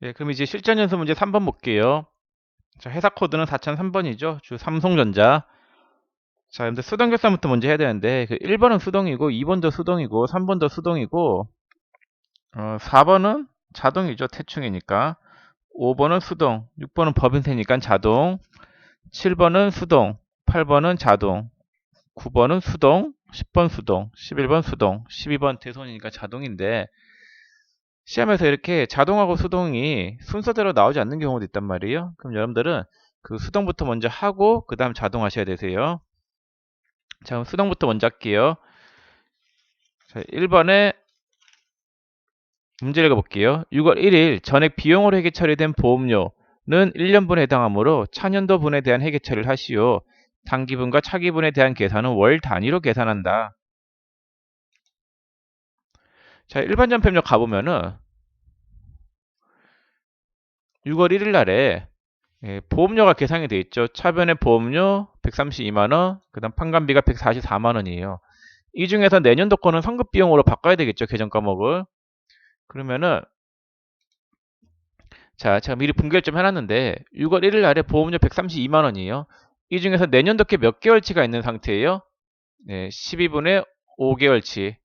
예, 그럼 이제 실전 연습 문제 3번 볼게요. 자, 회사 코드는 4003번이죠. 주 삼성전자. 자, 근데 수동 결산부터 먼저 해야 되는데, 1번은 수동이고, 2번도 수동이고, 3번도 수동이고, 4번은 자동이죠. 태충이니까. 5번은 수동, 6번은 법인세니까 자동, 7번은 수동, 8번은 자동, 9번은 수동, 10번 수동, 11번 수동, 12번 대손이니까 자동인데, 시험에서 이렇게 자동하고 수동이 순서대로 나오지 않는 경우도 있단 말이에요. 그럼 여러분들은 그 수동부터 먼저 하고 그 다음 자동 하셔야 되세요. 자, 그럼 수동부터 먼저 할게요. 자, 1번에 문제 읽어볼게요. 6월 1일 전액 비용으로 회계 처리된 보험료는 1년분에 해당하므로 차년도분에 대한 회계 처리를 하시오. 단기분과 차기분에 대한 계산은 월 단위로 계산한다. 자, 일반 전폐입력 가보면은 6월 1일 날에 보험료가 계상이 돼 있죠. 차변의 보험료 132만원, 그 다음 판관비가 144만원이에요. 이 중에서 내년도 거는 성급 비용으로 바꿔야 되겠죠. 계정 과목을. 그러면은, 자, 제가 미리 분기를 좀 해놨는데, 6월 1일 날에 보험료 132만원이에요. 이 중에서 내년도 게 몇 개월치가 있는 상태예요? 네, 12분의 5개월치.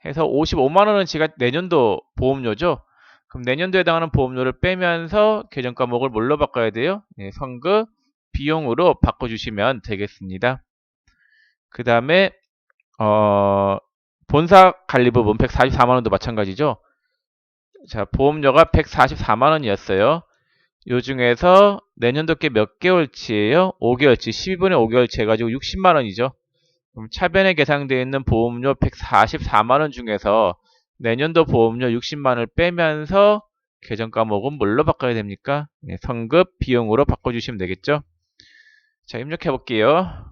해서 55만원어치가 내년도 보험료죠. 그럼 내년도에 해당하는 보험료를 빼면서 계정 과목을 뭘로 바꿔야 돼요? 네, 성급 비용으로 바꿔주시면 되겠습니다. 그 다음에 본사 관리 부분 144만원도 마찬가지죠. 자, 보험료가 144만원이었어요. 요 중에서 내년도께 몇 개월치예요? 5개월치, 12분의 5개월치 해가지고 60만원이죠. 그럼 차변에 계상되어 있는 보험료 144만원 중에서 내년도 보험료 60만원을 빼면서 계정 과목은 뭘로 바꿔야 됩니까? 네, 성급 비용으로 바꿔주시면 되겠죠. 자, 입력해 볼게요.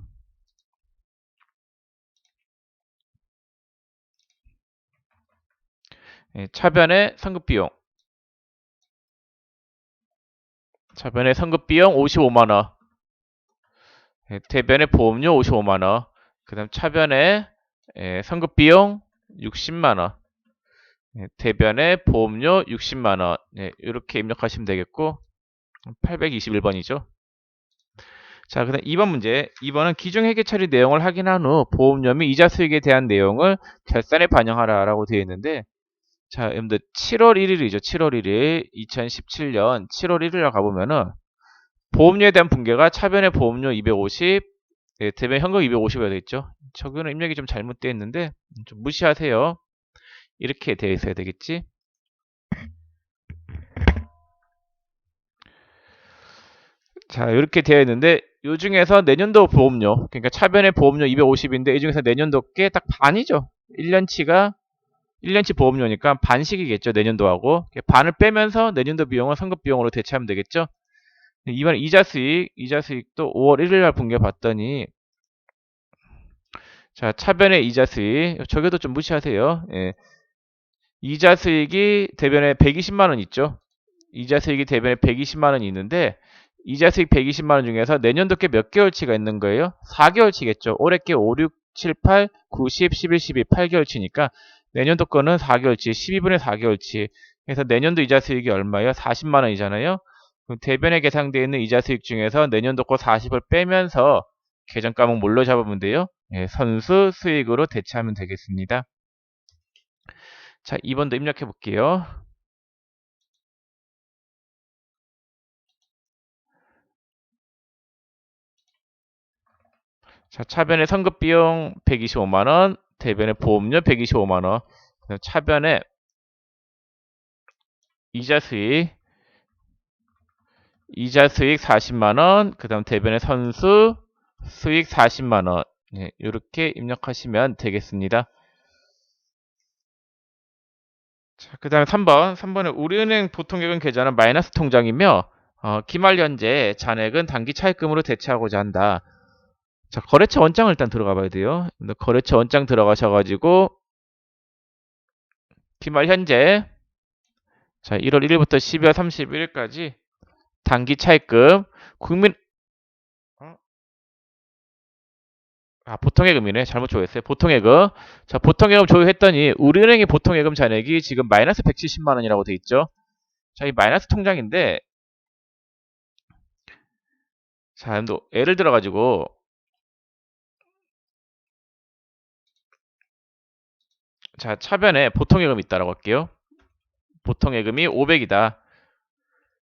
네, 차변에 성급 비용. 차변에 성급 비용 55만원. 네, 대변에 보험료 55만원. 그 다음 차변에 성급 비용 60만원. 네, 대변에 보험료 60만원. 네, 이렇게 입력하시면 되겠고, 821번이죠. 자, 그다음 2번 문제. 2번은 기존 회계 처리 내용을 확인한 후 보험료 및 이자 수익에 대한 내용을 결산에 반영하라라고 되어 있는데, 자, 여러분들 7월 1일이죠. 7월 1일 2017년 7월 1일에 가보면은 보험료에 대한 분계가 차변의 보험료 250, 대변 현금 250이라 되어 있죠. 저거는 입력이 좀 잘못되어 있는데 좀 무시하세요. 이렇게 되어 있어야 되겠지. 자, 이렇게 되어 있는데 이 중에서 내년도 보험료, 그러니까 차변의 보험료 250인데 이 중에서 내년도 게 딱 반이죠. 1년치 보험료니까 반씩이겠죠. 내년도하고. 반을 빼면서 내년도 비용을 성급 비용으로 대체하면 되겠죠. 이번 이자 수익도 5월 1일 날 분계 봤더니, 자, 차변의 이자 수익, 저기도 좀 무시하세요. 예. 이자 수익이 대변에 120만원 있죠. 이자 수익이 대변에 120만원이 있는데, 이자 수익 120만원 중에서 내년도 게 몇 개월치가 있는 거예요? 4개월치겠죠. 올해 게 5, 6, 7, 8, 9, 10, 11, 12, 8개월치니까 내년도 거는 4개월치, 12분의 4개월치. 그래서 내년도 이자 수익이 얼마예요? 40만원이잖아요. 그럼 대변에 계상되어 있는 이자 수익 중에서 내년도 거 40을 빼면서 계정 과목 뭘로 잡으면 돼요? 예, 선수 수익으로 대체하면 되겠습니다. 자, 2번도 입력해 볼게요. 자, 차변의 성급 비용 125만원, 대변의 보험료 125만원, 차변의 이자 수익, 40만원, 그 다음 대변의 선수 수익 40만원. 네, 이렇게 입력하시면 되겠습니다. 자, 그 다음에 3번. 3번에 우리은행 보통예금 계좌는 마이너스 통장이며, 기말 현재 잔액은 단기 차입금으로 대체하고자 한다. 자, 거래처 원장을 일단 들어가 봐야 돼요. 거래처 원장 들어가셔가지고, 기말 현재, 자, 1월 1일부터 12월 31일까지 단기 차입금, 국민, 보통예금이네. 잘못 조회했어요. 보통예금. 자, 보통예금 조회했더니, 우리은행의 보통예금 잔액이 지금 마이너스 170만원이라고 돼 있죠. 자, 이 마이너스 통장인데, 자, 예를 들어가지고, 자, 차변에 보통예금이 있다라고 할게요. 보통예금이 500이다.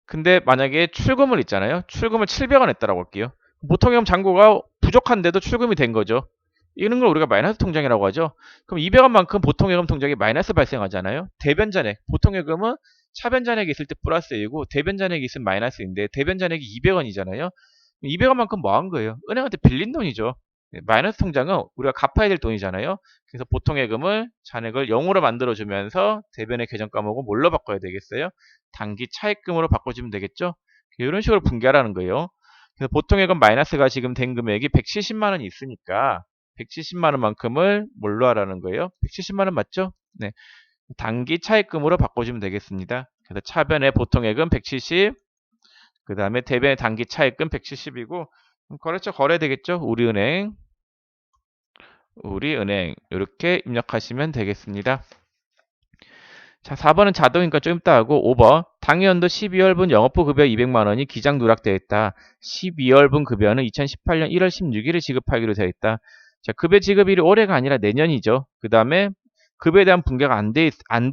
근데 만약에 출금을 있잖아요. 출금을 700원 했다라고 할게요. 보통예금 잔고가 부족한데도 출금이 된 거죠. 이런 걸 우리가 마이너스 통장이라고 하죠. 그럼 200원만큼 보통예금 통장에 마이너스 발생하잖아요. 대변잔액, 보통예금은 차변잔액이 있을 때 플러스이고 대변잔액이 있으면 마이너스인데 대변잔액이 200원이잖아요. 200원만큼 뭐 한 거예요? 은행한테 빌린 돈이죠. 마이너스 통장은 우리가 갚아야 될 돈이잖아요. 그래서 보통예금을 잔액을 0으로 만들어주면서 대변의 계정 과목은 뭘로 바꿔야 되겠어요? 단기 차입금으로 바꿔주면 되겠죠? 이런 식으로 분개하라는 거예요. 그래서 보통예금 마이너스가 지금 된 금액이 170만 원이 있으니까 170만 원만큼을 뭘로 하라는 거예요? 170만 원 맞죠? 네. 단기 차입금으로 바꿔주면 되겠습니다. 그래서 차변의 보통예금 170, 그 다음에 대변의 단기 차입금 170이고 거래처 거래되겠죠? 우리은행 이렇게 입력하시면 되겠습니다. 자, 4번은 자동이니까 좀 이따 하고 5번 당연도 12월분 영업부 급여 200만원이 기장 누락되어 있다. 12월분 급여는 2018년 1월 16일에 지급하기로 되어 있다. 자, 급여 지급일이 올해가 아니라 내년이죠. 그 다음에 급여에 대한 분개가 안 돼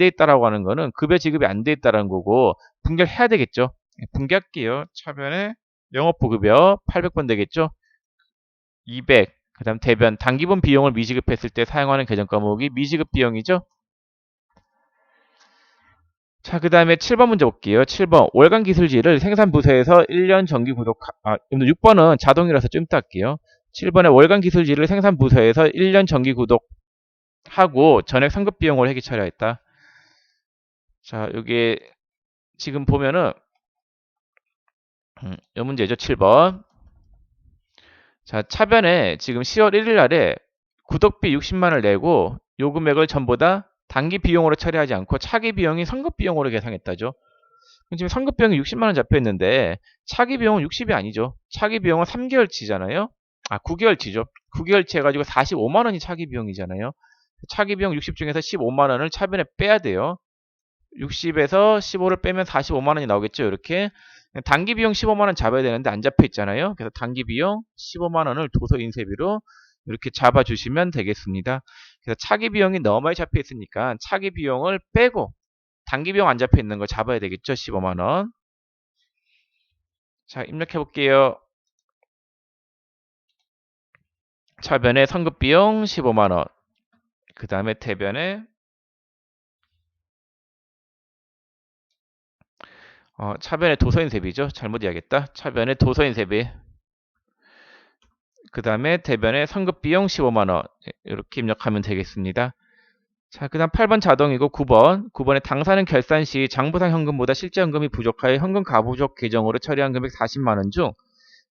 있다라고 하는 거는 급여 지급이 안 돼 있다라는 거고 분개를 해야 되겠죠. 분개할게요. 차변에 영업부 급여 800번 되겠죠. 200. 그 다음 대변 단기분 비용을 미지급했을 때 사용하는 계정 과목이 미지급 비용이죠. 자, 그 다음에 7번 문제 볼게요. 7번 월간 기술지를 생산부서에서 1년 정기 구독 6번은 자동이라서 좀 이따 할게요. 7번에 월간 기술지를 생산부서에서 1년 정기 구독하고 전액 상급 비용을 회계 처리했다. 자, 여기 지금 보면은 이 문제죠. 7번. 자, 차변에 지금 10월 1일 날에 구독비 60만을 내고 요 금액을 전부 다 단기 비용으로 처리하지 않고 차기 비용이 선급 비용으로 계산했다죠. 지금 선급 비용이 60만원 잡혀 있는데 차기 비용은 60이 아니죠. 차기 비용은 3개월치잖아요. 9개월치죠. 9개월치 해가지고 45만원이 차기 비용이잖아요. 차기 비용 60 중에서 15만원을 차변에 빼야 돼요. 60에서 15를 빼면 45만원이 나오겠죠. 이렇게 단기 비용 15만원 잡아야 되는데 안 잡혀 있잖아요. 그래서 단기 비용 15만원을 도서 인쇄비로 이렇게 잡아주시면 되겠습니다. 그래서 차기 비용이 너무 많이 잡혀 있으니까 차기 비용을 빼고 단기 비용 안 잡혀 있는 거 잡아야 되겠죠. 15만원. 자, 입력해 볼게요. 차변에 선급 비용 15만원. 그 다음에 대변에 차변에 도서인쇄비죠. 잘못 이야기했다. 차변에 도서인쇄비. 그 다음에 대변에 선급비용 15만원 이렇게 입력하면 되겠습니다. 자, 그 다음 8번 자동이고 9번에 당사는 결산 시 장부상 현금보다 실제 현금이 부족하여 현금 가부족 계정으로 처리한 금액 40만원 중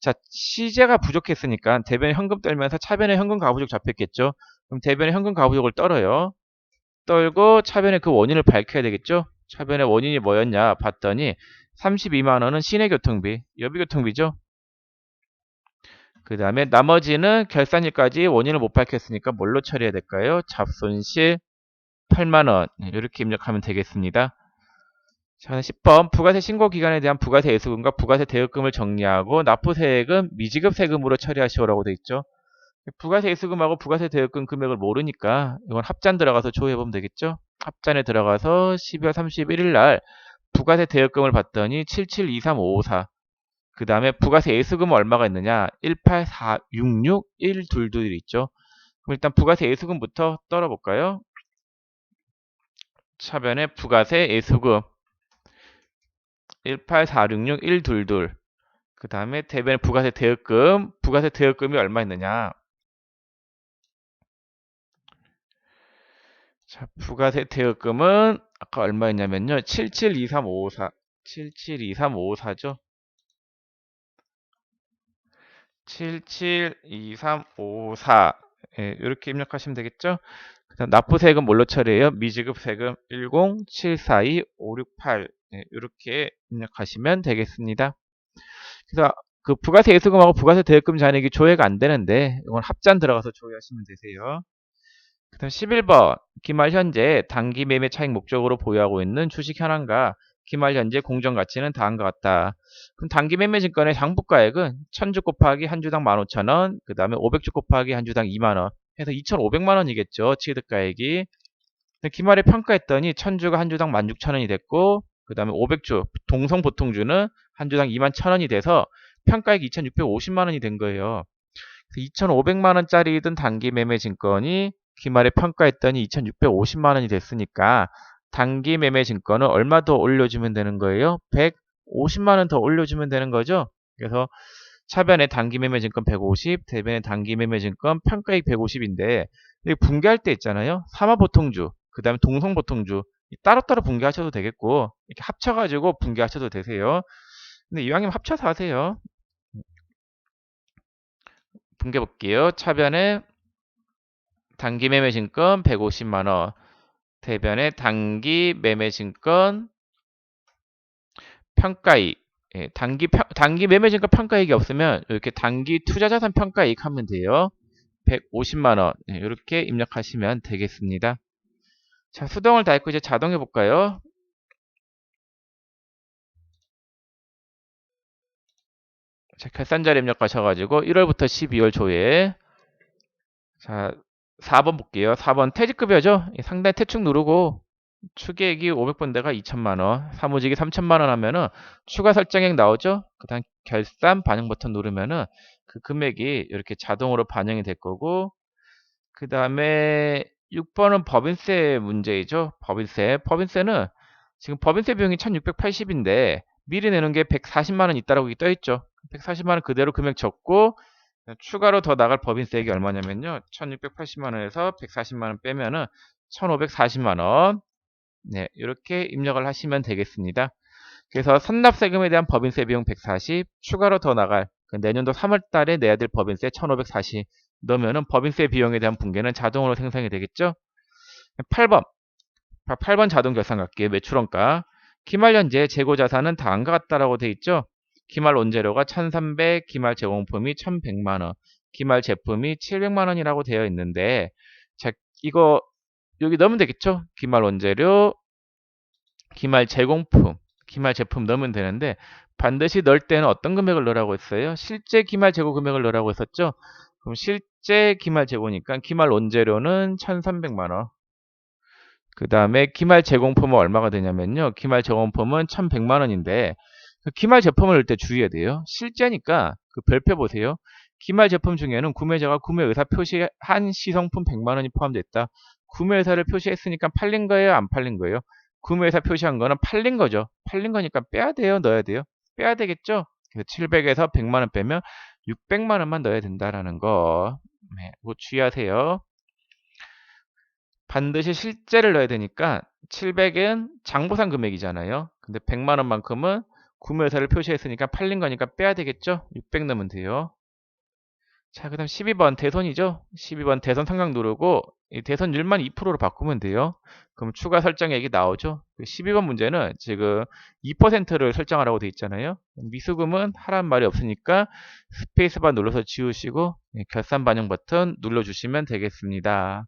자, 시제가 부족했으니까 대변에 현금 떨면서 차변에 현금 가부족 잡혔겠죠. 그럼 대변에 현금 가부족을 떨어요. 떨고 차변에 그 원인을 밝혀야 되겠죠. 차변의 원인이 뭐였냐 봤더니 32만원은 시내교통비, 여비교통비죠. 그 다음에 나머지는 결산일까지 원인을 못 밝혔으니까 뭘로 처리해야 될까요? 잡손실 8만원 이렇게 입력하면 되겠습니다. 자, 10번 부가세 신고 기간에 대한 부가세 예수금과 부가세 대여금을 정리하고 납부세액은 미지급 세금으로 처리하시오라고 되어 있죠. 부가세 예수금하고 부가세 대여금 금액을 모르니까 이건 합잔 들어가서 조회해보면 되겠죠. 합잔에 들어가서 12월 31일 날 부가세 대여금을 받더니 772354 그 다음에 부가세 예수금은 얼마가 있느냐? 18466 122 있죠. 그럼 일단 부가세 예수금부터 떨어볼까요? 차변에 부가세 예수금 18466 122 그 다음에 대변에 부가세 대여금 부가세 대여금이 얼마 있느냐? 자, 부가세 대여금은 아까 얼마였냐면요. 772354 772354죠. 772354 예, 이렇게 입력하시면 되겠죠. 그다음 납부세금 뭘로 처리해요? 미지급세금 10742-568 예, 이렇게 입력하시면 되겠습니다. 그래서 그 부가세 예수금하고 부가세 대여금 잔액이 조회가 안 되는데 이건 합잔 들어가서 조회하시면 되세요. 그다음 11번 기말 현재 단기 매매 차익 목적으로 보유하고 있는 주식 현황과 기말 현재 공정가치는 다음과 같다. 그럼 단기 매매 증권의 장부가액은 1000주 곱하기 한 주당 15,000원, 그 다음에 500주 곱하기 한 주당 2만원 해서 2,500만원이겠죠. 취득가액이. 기말에 평가했더니 1000주가 한 주당 16,000원이 됐고, 그 다음에 500주 동성 보통주는 한 주당 21,000원이 돼서 평가액이 2,650만원이 된 거예요. 2,500만원짜리든 단기 매매 증권이 기말에 평가했더니 2,650만원이 됐으니까 단기 매매 증권은 얼마 더 올려주면 되는 거예요? 150만원 더 올려주면 되는 거죠? 그래서 차변에 단기 매매 증권 150, 대변에 단기 매매 증권 평가액 150인데 분개할 때 있잖아요. 사마보통주, 그 다음에 동성보통주 따로따로 분개하셔도 되겠고 이렇게 합쳐가지고 분개하셔도 되세요. 근데 이왕이면 합쳐서 하세요. 분개 볼게요. 차변에 단기 매매 증권 150만원, 대변에 단기 매매 증권 평가이익, 예, 단기 매매 증권 평가이익이 없으면 이렇게 단기 투자자산 평가이익 하면 돼요. 150만원, 예, 이렇게 입력하시면 되겠습니다. 자, 수동을 다 했고 이제 자동 해볼까요? 자, 결산자료 입력하셔가지고 1월부터 12월 조회. 자, 4번 볼게요. 4번 퇴직급여죠? 상단에 퇴축 누르고 추계액이 500번대가 2천만원, 사무직이 3천만원 하면은 추가 설정액 나오죠? 그 다음 결산 반영 버튼 누르면은 그 금액이 이렇게 자동으로 반영이 될 거고, 그 다음에 6번은 법인세 문제이죠? 법인세는 지금 법인세 비용이 1680인데 미리 내는 게 140만원 있다라고 여기 떠있죠? 140만원 그대로 금액 적고 추가로 더 나갈 법인세액이 얼마냐면요. 1680만원에서 140만원 빼면은 1540만원. 네, 이렇게 입력을 하시면 되겠습니다. 그래서 선납세금에 대한 법인세 비용 140, 추가로 더 나갈 내년도 3월 달에 내야 될 법인세 1540 넣으면은 법인세 비용에 대한 분계는 자동으로 생성이 되겠죠? 8번 자동 결산 갈게요. 매출원가. 기말 현재 재고 자산은 다음과 같다라고 돼 있죠? 기말 원재료가 1300, 기말 제공품이 1100만원, 기말 제품이 700만원이라고 되어 있는데, 자, 이거 여기 넣으면 되겠죠? 기말 원재료, 기말 제공품, 기말 제품 넣으면 되는데 반드시 넣을 때는 어떤 금액을 넣으라고 했어요? 실제 기말 재고 금액을 넣으라고 했었죠? 그럼 실제 기말 재고니까 기말 원재료는 1300만원. 그 다음에 기말 제공품은 얼마가 되냐면요. 기말 제공품은 1100만원인데 그 기말 제품을 넣을 때 주의해야 돼요. 실제니까 그 별표 보세요. 기말 제품 중에는 구매자가 구매 의사 표시한 시성품 100만원이 포함됐다. 구매 의사를 표시했으니까 팔린 거예요? 안 팔린 거예요? 구매 의사 표시한 거는 팔린 거죠. 팔린 거니까 빼야 돼요? 넣어야 돼요? 빼야 되겠죠? 그래서 700에서 100만원 빼면 600만원만 넣어야 된다라는 거. 네, 그거 주의하세요. 반드시 실제를 넣어야 되니까 700은 장부상 금액이잖아요. 근데 100만원만큼은 구매사를 표시했으니까 팔린 거니까 빼야 되겠죠? 600 넣으면 돼요. 자, 그 다음 12번 대손이죠? 12번 대손 상각 누르고 이 대손율만 2%로 바꾸면 돼요. 그럼 추가 설정액이 나오죠? 12번 문제는 지금 2%를 설정하라고 돼 있잖아요. 미수금은 하란 말이 없으니까 스페이스바 눌러서 지우시고 결산 반영 버튼 눌러주시면 되겠습니다.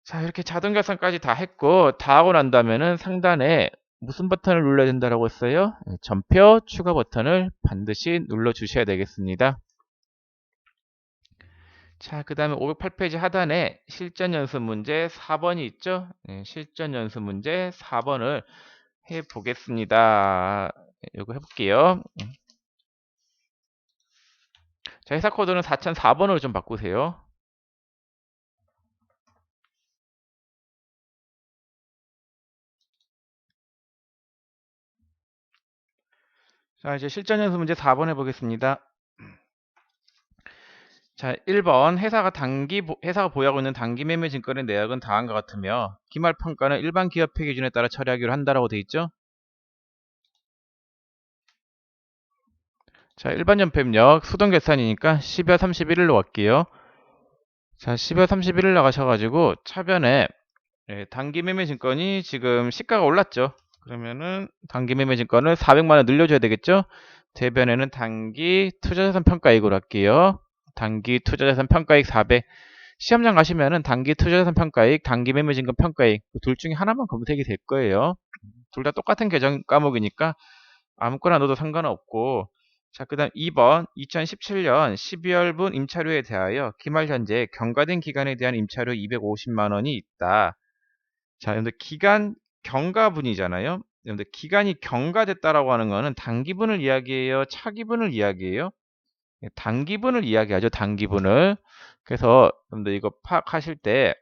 자, 이렇게 자동 결산까지 다 했고, 다 하고 난 다음에는 상단에 무슨 버튼을 눌러야 된다고 했어요? 전표 추가 버튼을 반드시 눌러 주셔야 되겠습니다. 자, 그 다음에 508페이지 하단에 실전 연습 문제 4번이 있죠? 네, 실전 연습 문제 4번을 해 보겠습니다. 이거 해볼게요. 자, 회사 코드는 4004번으로 좀 바꾸세요. 자, 이제 실전 연습 문제 4번 해보겠습니다. 자, 1번 회사가 보유하고 있는 단기 매매 증권의 내역은 다음과 같으며 기말 평가는 일반 기업회 기준에 따라 처리하기로 한다라고 돼 있죠. 자, 일반 연폐입력 수동 계산이니까 12월 31일로 갈게요. 자, 12월 31일 나가셔가지고 차변에 단기 매매 증권이 지금 시가가 올랐죠. 그러면은 단기 매매 증권을 400만원 늘려줘야 되겠죠. 대변에는 단기 투자자산 평가액으로 할게요. 단기 투자자산 평가액 400. 시험장 가시면은 단기 투자자산 평가액, 단기 매매 증권 평가액 둘 중에 하나만 검색이 될 거예요. 둘 다 똑같은 계정 과목이니까 아무거나 넣어도 상관없고. 자, 그 다음 2번 2017년 12월분 임차료에 대하여 기말 현재 경과된 기간에 대한 임차료 250만원이 있다. 자, 여러분들 기간 경과분이잖아요. 여러분들 기간이 경과됐다라고 하는 거는 단기분을 이야기해요? 차기분을 이야기해요? 단기분을 이야기하죠. 단기분을. 그래서 여러분들 이거 파악하실 때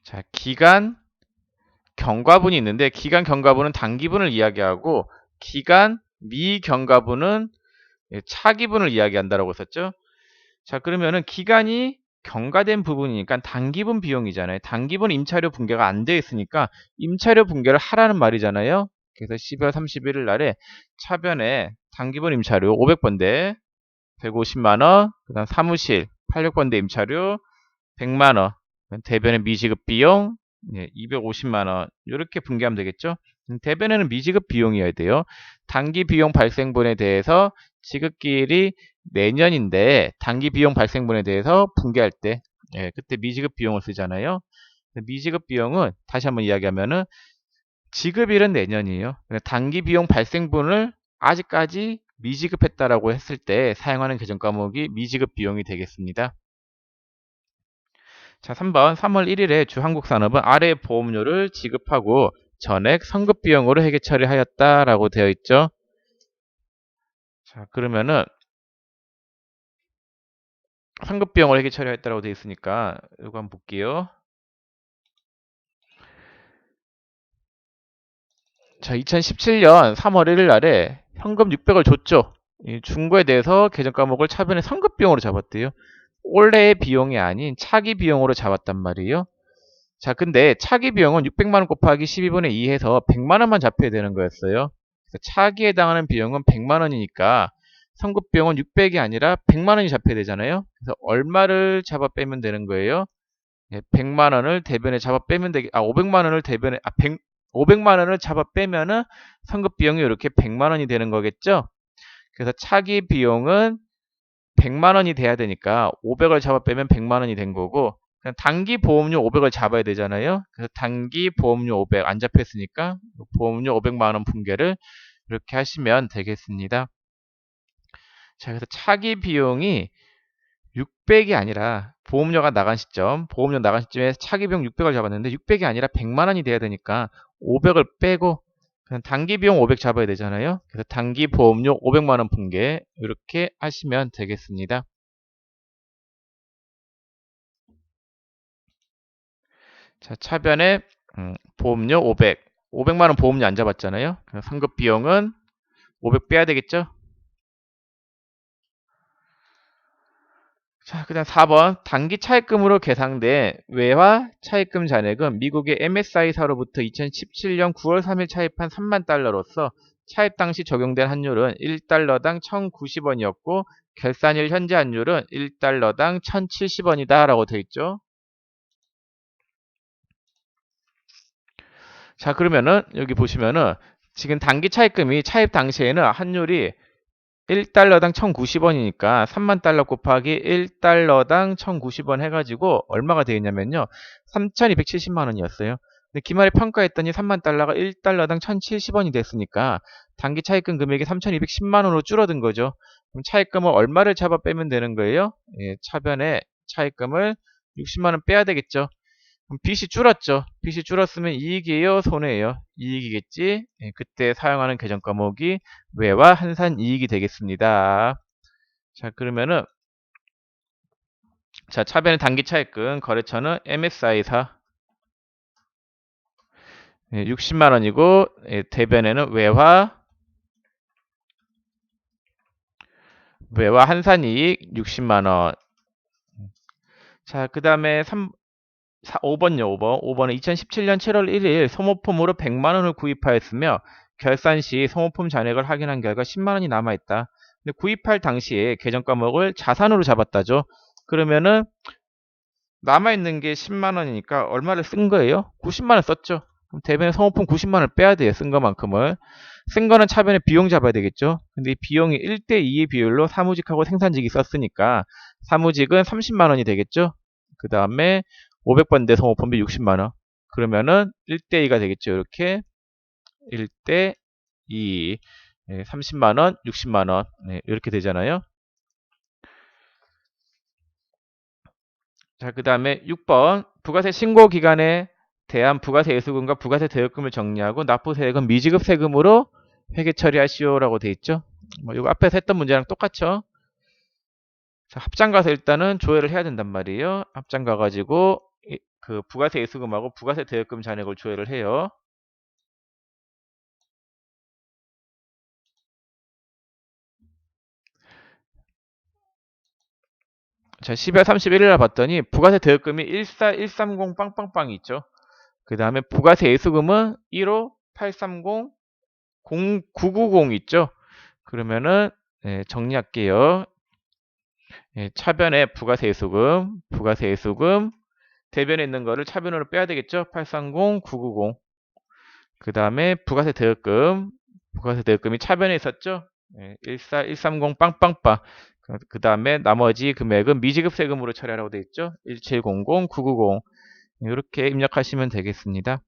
자, 기간 경과분이 있는데 기간 경과분은 단기분을 이야기하고 기간 미경과분은 차기분을 이야기한다라고 했었죠. 자, 그러면은 기간이 경과된 부분이니까 단기분 비용이잖아요. 단기분 임차료 분계가 안 되어 있으니까 임차료 분계를 하라는 말이잖아요. 그래서 12월 31일 날에 차변에 단기분 임차료 500번대 150만원, 그 다음 사무실 86번대 임차료 100만원, 대변의 미지급 비용 250만원 이렇게 분개하면 되겠죠. 대변에는 미지급 비용이어야 돼요. 단기 비용 발생분에 대해서 지급기일이 내년인데 단기 비용 발생분에 대해서 분개할 때 그때 미지급 비용을 쓰잖아요. 미지급 비용은 다시 한번 이야기하면은 지급일은 내년이에요. 단기 비용 발생분을 아직까지 미지급했다라고 했을 때 사용하는 계정 과목이 미지급 비용이 되겠습니다. 자, 3번 3월 1일에 주한국산업은 아래 보험료를 지급하고 전액 선급 비용으로 회계 처리하였다라고 되어 있죠. 자, 그러면은 선급 비용을 회계 처리하였다라고 되어 있으니까 이거 한번 볼게요. 자, 2017년 3월 1일 날에 현금 600을 줬죠. 이 중고에 대해서 계정 과목을 차변에 선급 비용으로 잡았대요. 올해의 비용이 아닌 차기 비용으로 잡았단 말이에요. 자, 근데 차기 비용은 600만원 곱하기 12분의 2 해서 100만원만 잡혀야 되는 거였어요. 차기에 해당하는 비용은 100만원이니까 선급 비용은 600이 아니라 100만원이 잡혀야 되잖아요. 그래서 얼마를 잡아 빼면 되는 거예요? 100만원을 대변에 잡아 빼면 500만원을 대변에, 500만원을 잡아 빼면은 선급 비용이 이렇게 100만원이 되는 거겠죠? 그래서 차기 비용은 100만원이 돼야 되니까 500을 잡아 빼면 100만원이 된 거고, 그냥 단기 보험료 500을 잡아야 되잖아요. 그래서 단기 보험료 500 안 잡혔으니까 보험료 500만원 분계를 이렇게 하시면 되겠습니다. 자, 그래서 차기 비용이 600이 아니라 보험료가 나간 시점, 보험료 나간 시점에 차기 비용 600을 잡았는데 600이 아니라 100만원이 돼야 되니까 500을 빼고 그냥 단기 비용 500 잡아야 되잖아요. 그래서 단기 보험료 500만원 분계 이렇게 하시면 되겠습니다. 자, 차변에 보험료 500, 500만원 보험료 안 잡았잖아요. 선급 비용은 500 빼야 되겠죠. 자, 그 다음 4번 단기 차입금으로 계상된 외화 차입금 잔액은 미국의 MSI사로부터 2017년 9월 3일 차입한 3만 달러로서 차입 당시 적용된 환율은 1달러당 1,090원이었고 결산일 현재 환율은 1달러당 1,070원이다 라고 되어 있죠. 자, 그러면은 여기 보시면은 지금 단기 차입금이 차입 당시에는 환율이 1달러당 1,090원이니까 3만 달러 곱하기 1달러당 1,090원 해가지고 얼마가 되겠냐면요. 3,270만 원이었어요. 근데 기말에 평가했더니 3만 달러가 1달러당 1,070원이 됐으니까 단기 차입금 금액이 3,210만 원으로 줄어든 거죠. 그럼 차입금을 얼마를 잡아 빼면 되는 거예요? 차변에 차입금을 60만 원 빼야 되겠죠. 그럼 빚이 줄었죠. 빚이 줄었으면 이익이에요? 손해예요? 이익이겠지? 그때 사용하는 계정 과목이 외와 한산 이익이 되겠습니다. 자, 그러면은 자, 차변의 단기 차입금 거래처는 MSI사 60만 원이고 대변에는 외화 한산 이익 60만 원. 자, 그다음에 5번요, 5번. 5번은 2017년 7월 1일 소모품으로 100만 원을 구입하였으며 결산 시 소모품 잔액을 확인한 결과 10만 원이 남아있다. 근데 구입할 당시에 계정 과목을 자산으로 잡았다죠. 그러면은 남아있는 게 10만 원이니까 얼마를 쓴 거예요? 90만 원 썼죠. 그럼 대변에 소모품 90만 원을 빼야 돼요. 쓴 것만큼을. 쓴 거는 차변에 비용 잡아야 되겠죠. 근데 이 비용이 1대2의 비율로 사무직하고 생산직이 썼으니까 사무직은 30만 원이 되겠죠. 그 다음에 500번대 소모품비 60만원. 그러면은 1대2가 되겠죠. 이렇게 1대2 30만원, 60만원 이렇게 되잖아요. 자, 그 다음에 6번 부가세 신고 기간에 대한 부가세 예수금과 부가세 대여금을 정리하고 납부세액은 미지급 세금으로 회계 처리하시오라고 돼 있죠. 뭐 이거 앞에서 했던 문제랑 똑같죠. 자, 합장 가서 일단은 조회를 해야 된단 말이에요. 합장 가가지고 그 부가세 예수금하고 부가세 대여금 잔액을 조회를 해요. 자, 12월 31일 날 봤더니 부가세 대여금이 14130 빵빵빵이 있죠. 그 다음에 부가세 예수금은 1호 830 0990 있죠. 그러면은 정리할게요. 차변에 부가세 예수금, 대변에 있는 거를 차변으로 빼야 되겠죠. 830 990. 그 다음에 부가세 대여금이 차변에 있었죠. 14130 빵빵빵. 그 다음에 나머지 금액은 미지급 세금으로 처리하라고 되어 있죠. 1700 990. 이렇게 입력하시면 되겠습니다.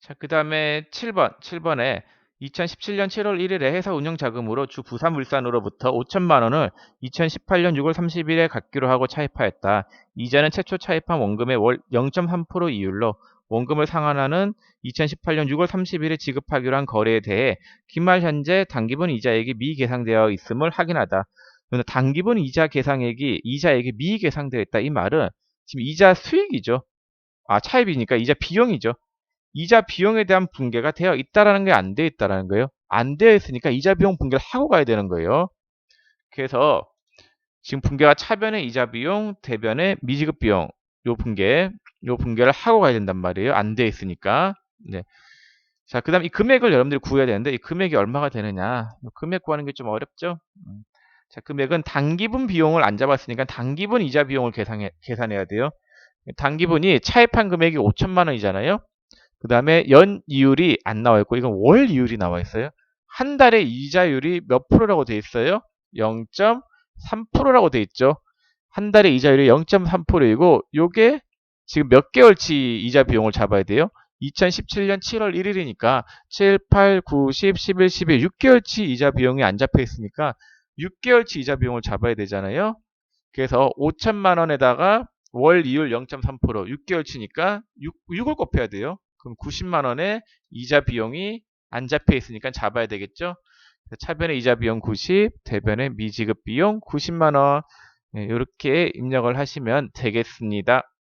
자, 그 다음에 7번에 2017년 7월 1일에 회사 운영 자금으로 주 부산물산으로부터 5천만 원을 2018년 6월 30일에 갚기로 하고 차입하였다. 이자는 최초 차입한 원금의 월 0.3% 이율로 원금을 상환하는 2018년 6월 30일에 지급하기로 한 거래에 대해 기말 현재 당기분 이자액이 미계상되어 있음을 확인하다. 당기분 이자액이 미계상되어 있다. 이 말은 지금 이자 수익이죠. 차입이니까 이자 비용이죠. 이자 비용에 대한 분계가 되어 있다라는 게 안 되어 있다라는 거예요. 안 되어 있으니까 이자 비용 분계를 하고 가야 되는 거예요. 그래서 지금 분계가 차변의 이자 비용, 대변의 미지급 비용 요 분계를 하고 가야 된단 말이에요. 안 되어 있으니까. 네. 자, 그다음 이 금액을 여러분들이 구해야 되는데 이 금액이 얼마가 되느냐? 금액 구하는 게 좀 어렵죠? 자, 금액은 당기분 비용을 안 잡았으니까 당기분 이자 비용을 계산해야 돼요. 당기분이 차입한 금액이 5천만 원이잖아요. 그 다음에 연 이율이 안 나와 있고 이건 월 이율이 나와 있어요. 한 달에 이자율이 몇 프로라고 돼 있어요? 0.3%라고 돼 있죠. 한 달에 이자율이 0.3%이고 요게 지금 몇 개월치 이자 비용을 잡아야 돼요? 2017년 7월 1일이니까 7, 8, 9, 10, 11, 12 6개월치 이자 비용이 안 잡혀 있으니까 6개월치 이자 비용을 잡아야 되잖아요. 그래서 5천만 원에다가 월 이율 0.3% 6개월치니까 6을 곱해야 돼요. 그럼 90만 원에 이자 비용이 안 잡혀 있으니까 잡아야 되겠죠. 차변의 이자 비용 90, 대변의 미지급 비용 90만 원. 이렇게 입력을 하시면 되겠습니다.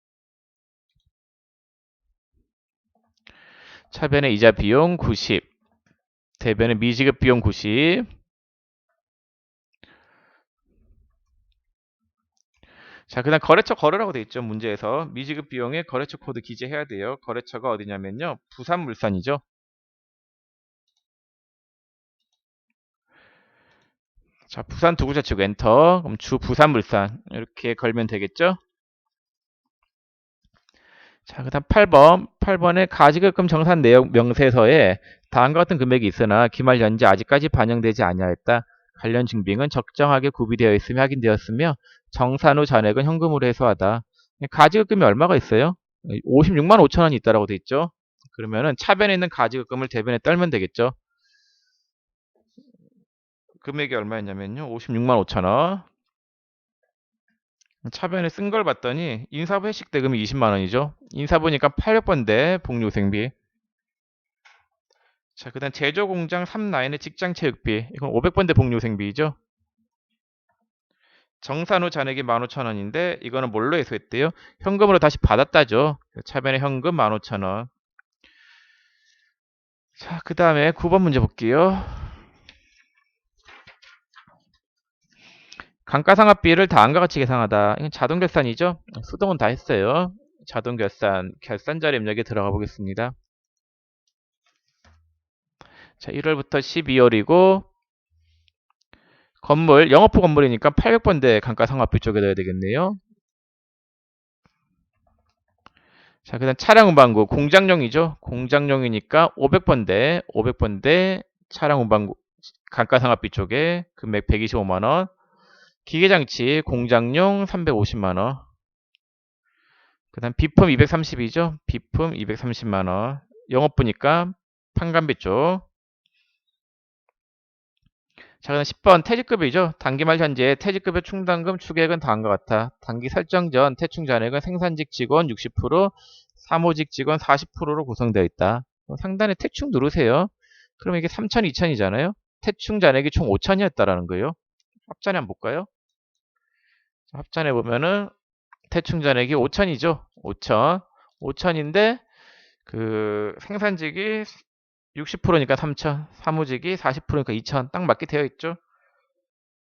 차변의 이자 비용 90, 대변의 미지급 비용 90. 자, 그 다음 거래처 걸으라고 돼 있죠. 문제에서 미지급 비용에 거래처 코드 기재해야 돼요. 거래처가 어디냐면요. 부산물산이죠. 자, 부산 두글자 치고 엔터. 그럼 주 부산물산 이렇게 걸면 되겠죠? 자, 그다음 8번. 8번에 가지급금 정산 내역 명세서에 다음과 같은 금액이 있으나 기말 연재 아직까지 반영되지 아니하였다. 관련 증빙은 적정하게 구비되어 있으며 확인되었으며 정산 후 잔액은 현금으로 해소하다. 가지급금이 얼마가 있어요? 56만 5천 원이 있다라고 돼 있죠. 그러면은 차변에 있는 가지급금을 대변에 떨면 되겠죠. 금액이 얼마였냐면요. 56만 5천 원. 차변에 쓴 걸 봤더니 인사부 회식 대금이 20만 원이죠. 인사부니까 800번대 복리후생비. 자, 그다음 제조공장 3라인의 직장체육비. 이건 500번대 복리후생비이죠. 정산 후 잔액이 15,000원인데 이거는 뭘로 해소했대요? 현금으로 다시 받았다죠. 차변에 현금 15,000원. 자, 그 다음에 9번 문제 볼게요. 감가상각비를 다음과 같이 계산하다. 이건 자동결산이죠. 수동은 다 했어요. 자동결산, 결산자료 입력에 들어가 보겠습니다. 자, 1월부터 12월이고 건물, 영업부 건물이니까 800번대 감가상각비 쪽에 넣어야 되겠네요. 자, 그 다음 차량 운반구, 공장용이죠. 공장용이니까 500번대 차량 운반구 감가상각비 쪽에 금액 125만원. 기계장치 공장용 350만원. 그 다음 비품 230이죠. 비품 230만원. 영업부니까 판관비 쪽. 자, 그다음 10번 퇴직급이죠. 단기말 현재 퇴직급여 충당금 추계액은 다음과 같아. 단기 설정 전 퇴충 잔액은 생산직 직원 60%, 사무직 직원 40%로 구성되어 있다. 상단에 퇴충 누르세요. 그럼 이게 3천, 2천이잖아요. 퇴충 잔액이 총 5천이었다라는 거예요. 합산해 한번 볼까요? 합산해 보면은 퇴충 잔액이 5천이죠. 5천. 5천인데 그 생산직이 60%니까 3천, 사무직이 40%니까 2천. 딱 맞게 되어 있죠.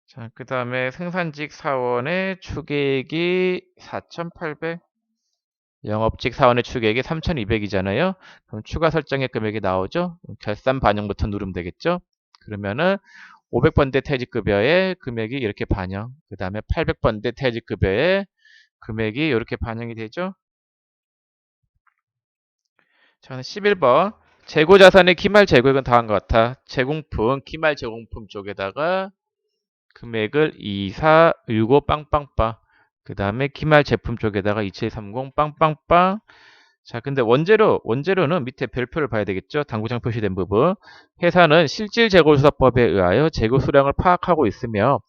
자, 그 다음에 생산직 사원의 추계액이 4,800, 영업직 사원의 추계액이 3,200이잖아요. 그럼 추가 설정의 금액이 나오죠. 결산 반영부터 누르면 되겠죠. 그러면은 500번대 퇴직급여의 금액이 이렇게 반영, 그 다음에 800번대 퇴직급여의 금액이 이렇게 반영이 되죠. 자, 11번. 재고자산의 기말 재고액은 다음과 같아. 제공품, 기말 제공품 쪽에다가 금액을 2465 빵빵빵. 그 다음에 기말 제품 쪽에다가 2730 빵빵빵. 자, 근데 원재료는 밑에 별표를 봐야 되겠죠? 당구장 표시된 부분. 회사는 실질 재고수사법에 의하여 재고 수량을 파악하고 있으며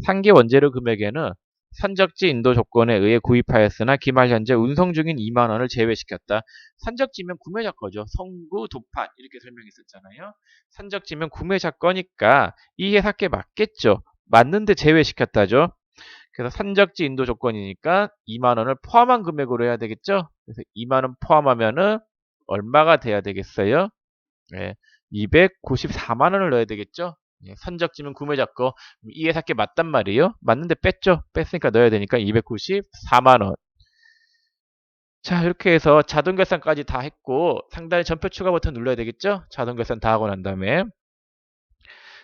상기 원재료 금액에는 산적지 인도 조건에 의해 구입하였으나 기말 현재 운송 중인 2만 원을 제외시켰다. 산적지면 구매자 거죠. 성구, 도판 이렇게 설명했었잖아요. 산적지면 구매자 거니까 이 회사께 맞겠죠. 맞는데 제외시켰다죠. 그래서 산적지 인도 조건이니까 2만 원을 포함한 금액으로 해야 되겠죠. 그래서 2만 원 포함하면은 얼마가 돼야 되겠어요? 네, 294만 원을 넣어야 되겠죠. 예, 산적지면 구매자 거. 이 회사께 맞단 말이에요. 맞는데 뺐죠. 뺐으니까 넣어야 되니까 294만 원. 자, 이렇게 해서 자동 결산까지 다 했고 상단에 전표 추가 버튼 눌러야 되겠죠. 자동 결산 다 하고 난 다음에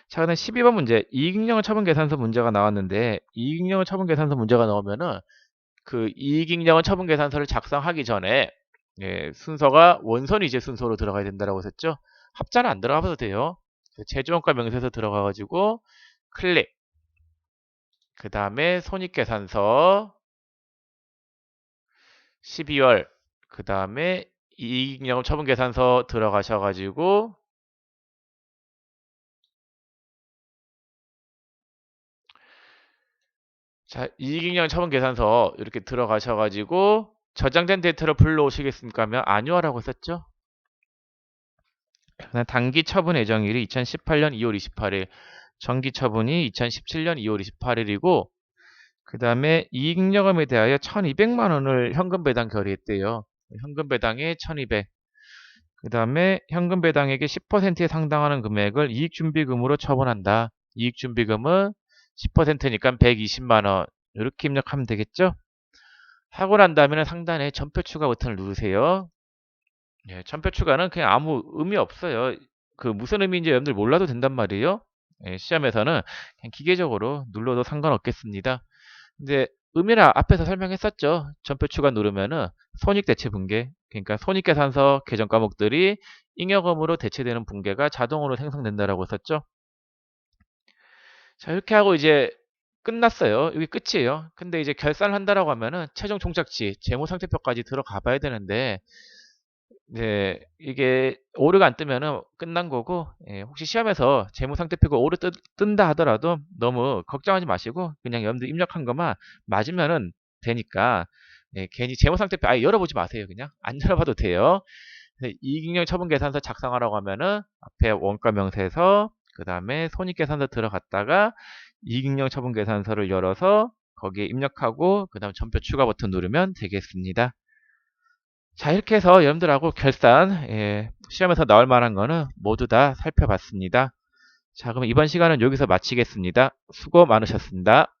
자, 그다음 12번 문제. 이익잉여 처분 계산서 문제가 나왔는데 이익잉여 처분 계산서 문제가 나오면은 그 이익잉여 처분 계산서를 작성하기 전에 예, 순서가 원선이제 순서로 들어가야 된다라고 했었죠. 합자는 안 들어가도 돼요. 제조원가 명세서 들어가가지고 클릭. 그 다음에 손익계산서 12월. 그 다음에 이익잉여 처분 계산서 들어가셔가지고 자, 이익잉여 처분 계산서 이렇게 들어가셔가지고 저장된 데이터를 불러오시겠습니까 하면 아니오라고 썼죠. 단기 처분 예정일이 2018년 2월 28일, 정기 처분이 2017년 2월 28일이고 그 다음에 이익잉여금에 대하여 1200만 원을 현금 배당 결의했대요. 현금 배당에 1200. 그 다음에 현금 배당액의 10%에 상당하는 금액을 이익준비금으로 처분한다. 이익준비금은 10%니까 120만 원. 이렇게 입력하면 되겠죠? 하고 난 다음에는 상단에 전표 추가 버튼을 누르세요. 예, 전표 추가는 그냥 아무 의미 없어요. 그 무슨 의미인지 여러분들 몰라도 된단 말이에요. 예, 시험에서는 그냥 기계적으로 눌러도 상관없겠습니다. 근데 의미는 앞에서 설명했었죠. 전표 추가 누르면은 손익 대체 붕괴, 그러니까 손익계산서 계정 과목들이 잉여금으로 대체되는 붕괴가 자동으로 생성된다라고 했었죠. 자, 이렇게 하고 이제 끝났어요. 이게 끝이에요. 근데 이제 결산을 한다라고 하면은 최종 종착지, 재무상태표까지 들어가 봐야 되는데 네, 이게 오류가 안 뜨면은 끝난 거고, 예, 혹시 시험에서 재무상태표가 오류 뜬다 하더라도 너무 걱정하지 마시고, 그냥 여러분들 입력한 것만 맞으면은 되니까, 예, 괜히 재무상태표 아예 열어보지 마세요. 그냥 안 열어봐도 돼요. 이익잉여 처분계산서 작성하라고 하면은 앞에 원가 명세서, 그 다음에 손익계산서 들어갔다가 이익잉여 처분계산서를 열어서 거기에 입력하고, 그 다음 전표 추가 버튼 누르면 되겠습니다. 자, 이렇게 해서 여러분들하고 결산, 예, 시험에서 나올 만한 거는 모두 다 살펴봤습니다. 자, 그럼 이번 시간은 여기서 마치겠습니다. 수고 많으셨습니다.